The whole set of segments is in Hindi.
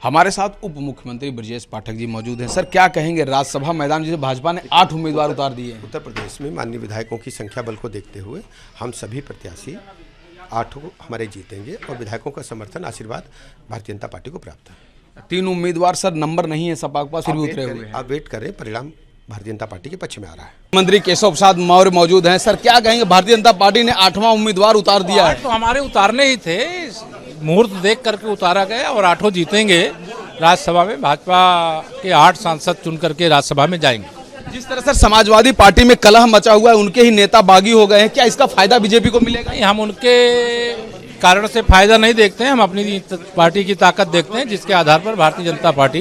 हमारे साथ उप मुख्यमंत्री ब्रजेश पाठक जी मौजूद हैं। सर, क्या कहेंगे राज्यसभा मैदान जिसे भाजपा ने 8 उम्मीदवार उतार दिए हैं? उत्तर प्रदेश में माननीय विधायकों की संख्या बल को देखते हुए हम सभी प्रत्याशी 8 हमारे जीतेंगे और विधायकों का समर्थन आशीर्वाद भारतीय जनता पार्टी को प्राप्त है। 3 उम्मीदवार सर नंबर नहीं है सपा के पास, फिर भी उतरे हुए हैं। आप वेट करें, परिणाम भारतीय जनता पार्टी के पक्ष में आ रहा है। मंत्री केशव प्रसाद मौर्य मौजूद हैं। सर, क्या कहेंगे भारतीय जनता पार्टी ने 8वां उम्मीदवार उतार दिया है? तो हमारे उतारने ही थे, मुहूर्त देख करके उतारा गया और 8 जीतेंगे। राज्यसभा में भाजपा के 8 सांसद चुन करके राज्यसभा में जाएंगे। जिस तरह सर समाजवादी पार्टी में कलह मचा हुआ है, उनके ही नेता बागी हो गए हैं, क्या इसका फायदा बीजेपी को मिलेगा? नहीं, हम उनके कारण से फायदा नहीं देखते हैं, हम अपनी पार्टी की ताकत देखते हैं, जिसके आधार पर भारतीय जनता पार्टी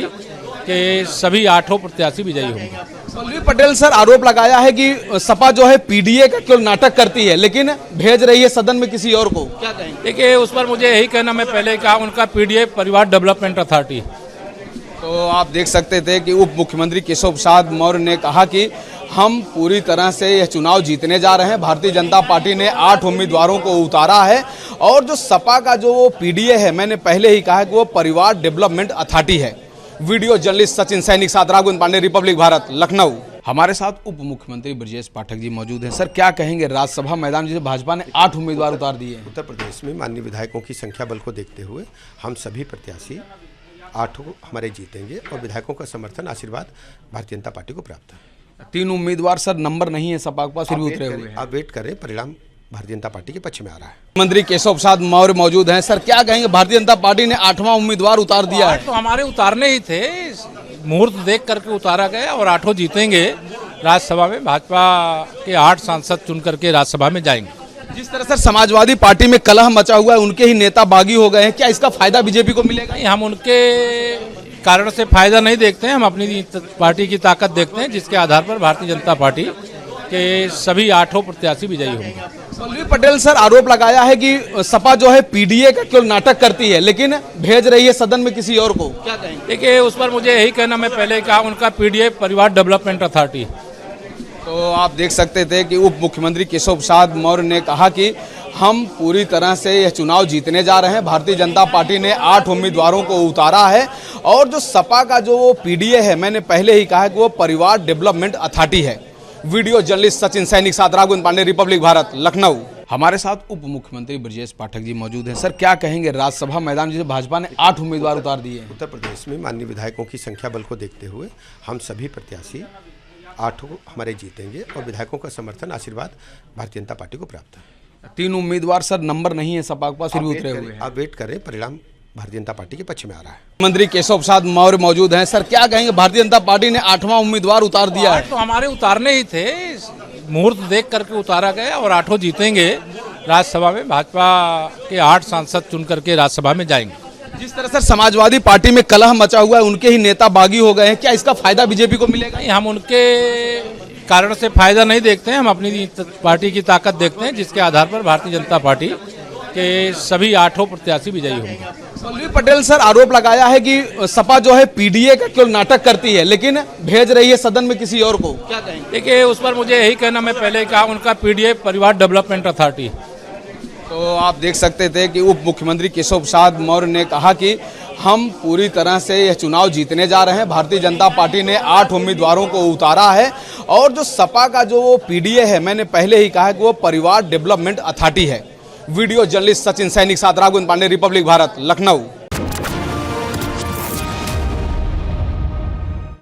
के सभी 8 प्रत्याशी विजयी होंगे। पल्लवी पटेल सर आरोप लगाया है कि सपा जो है पीडीए का केवल नाटक करती है, लेकिन भेज रही है सदन में किसी और को। क्या कहेंगे? देखिए, उस पर मुझे यही कहना, मैं पहले ही कहा, उनका पीडीए परिवार डेवलपमेंट अथॉरिटी। तो आप देख सकते थे कि उप मुख्यमंत्री केशव प्रसाद मौर्य ने कहा कि हम पूरी तरह से यह चुनाव जीतने जा रहे हैं। भारतीय जनता पार्टी ने 8 उम्मीदवारों को उतारा है और जो सपा का जो पीडीए है, मैंने पहले ही कहा कि वो परिवार डेवलपमेंट अथॉरिटी है। वीडियो जर्नलिस्ट सचिन सैनिक साथ राघवेंद्र पांडे, रिपब्लिक भारत, लखनऊ। हमारे साथ उप मुख्यमंत्री ब्रजेश पाठक जी मौजूद हैं। सर, क्या कहेंगे राज्यसभा मैदान जिसे भाजपा ने 8 उम्मीदवार उतार दिए हैं? उत्तर प्रदेश में माननीय विधायकों की संख्या बल को देखते हुए हम सभी प्रत्याशी 8 हमारे जीतेंगे और विधायकों का समर्थन आशीर्वाद भारतीय जनता पार्टी को प्राप्त है। 3 उम्मीदवार सर नंबर नहीं है सपा के पास, फिर भी उतरे हुए हैं। आप वेट करें, परिणाम भारतीय जनता पार्टी के पक्ष में आ रहा है। मंत्री केशव प्रसाद मौर्य मौजूद हैं। सर, क्या कहेंगे भारतीय जनता पार्टी ने 8वां उम्मीदवार उतार दिया है? तो हमारे उतारने ही थे, मुहूर्त देख करके उतारा गया और 8 जीतेंगे। राज्यसभा में भाजपा के 8 सांसद चुन करके राज्यसभा में जाएंगे। जिस तरह सर समाजवादी पार्टी में कलह मचा हुआ है, उनके ही नेता बागी हो गए हैं, क्या इसका फायदा बीजेपी को मिलेगा? नहीं, हम उनके कारण से फायदा नहीं देखते हैं, हम अपनी पार्टी की ताकत देखते हैं, जिसके आधार पर भारतीय जनता पार्टी के सभी 8 प्रत्याशी विजयी होंगे। पल्लवी पटेल सर आरोप लगाया है कि सपा जो है पीडीए का केवल नाटक करती है, लेकिन भेज रही है सदन में किसी और को। क्या कहेंगे? देखिए, उस पर मुझे यही कहना, मैं पहले ही कहा, उनका पीडीए परिवार डेवलपमेंट अथॉरिटी। तो आप देख सकते थे कि उप मुख्यमंत्री केशव प्रसाद मौर्य ने कहा कि हम पूरी तरह से यह चुनाव जीतने जा रहे हैं। भारतीय जनता पार्टी ने 8 उम्मीदवारों को उतारा है और जो सपा का जो पीडीए है, मैंने पहले ही कहा कि वो परिवार डेवलपमेंट अथॉरिटी है। वीडियो जर्नलिस्ट सचिन सैनिक साथ राघवेंद्र पांडे, रिपब्लिक भारत, लखनऊ। हमारे साथ उप मुख्यमंत्री ब्रजेश पाठक जी मौजूद हैं। सर, क्या कहेंगे राज्यसभा मैदान जिसे भाजपा ने 8 उम्मीदवार उतार दिए हैं? उत्तर प्रदेश में माननीय विधायकों की संख्या बल को देखते हुए हम सभी प्रत्याशी 8 हमारे जीतेंगे और विधायकों का समर्थन आशीर्वाद भारतीय जनता पार्टी को प्राप्त है। 3 उम्मीदवार सर नंबर नहीं है सपा के पास, फिर भी उतरे हुए हैं। आप वेट करें, परिणाम भारतीय जनता पार्टी के पक्ष में आ रहा है। मंत्री केशव प्रसाद मौर्य मौजूद हैं। सर, क्या कहेंगे भारतीय जनता पार्टी ने 8वां उम्मीदवार उतार दिया है? तो हमारे उतारने ही थे, मुहूर्त देख करके उतारा गया और 8 जीतेंगे। राज्यसभा में भाजपा के 8 सांसद चुन करके राज्यसभा में जाएंगे। जिस तरह सर समाजवादी पार्टी में कलह मचा हुआ है, उनके ही नेता बागी हो गए हैं, क्या इसका फायदा बीजेपी को मिलेगा? नहीं, हम उनके कारण से फायदा नहीं देखते हैं, हम अपनी पार्टी की ताकत देखते हैं, जिसके आधार पर भारतीय जनता पार्टी के सभी 8 प्रत्याशी विजयी होंगे। पल्लवी पटेल सर आरोप लगाया है कि सपा जो है पीडीए का केवल नाटक करती है, लेकिन भेज रही है सदन में किसी और को। क्या कहेंगे? देखिए, उस पर मुझे यही कहना, मैं पहले ही कहा, उनका पीडीए परिवार डेवलपमेंट अथॉरिटी। तो आप देख सकते थे कि उप मुख्यमंत्री केशव प्रसाद मौर्य ने कहा कि हम पूरी तरह से यह चुनाव जीतने जा रहे हैं। भारतीय जनता पार्टी ने 8 उम्मीदवारों को उतारा है और जो सपा का जो पीडीए है, मैंने पहले ही कहा कि वो परिवार डेवलपमेंट अथॉरिटी है। वीडियो जर्नलिस्ट सचिन सैनिक साथ राघवेंद्र पांडे, रिपब्लिक भारत, लखनऊ।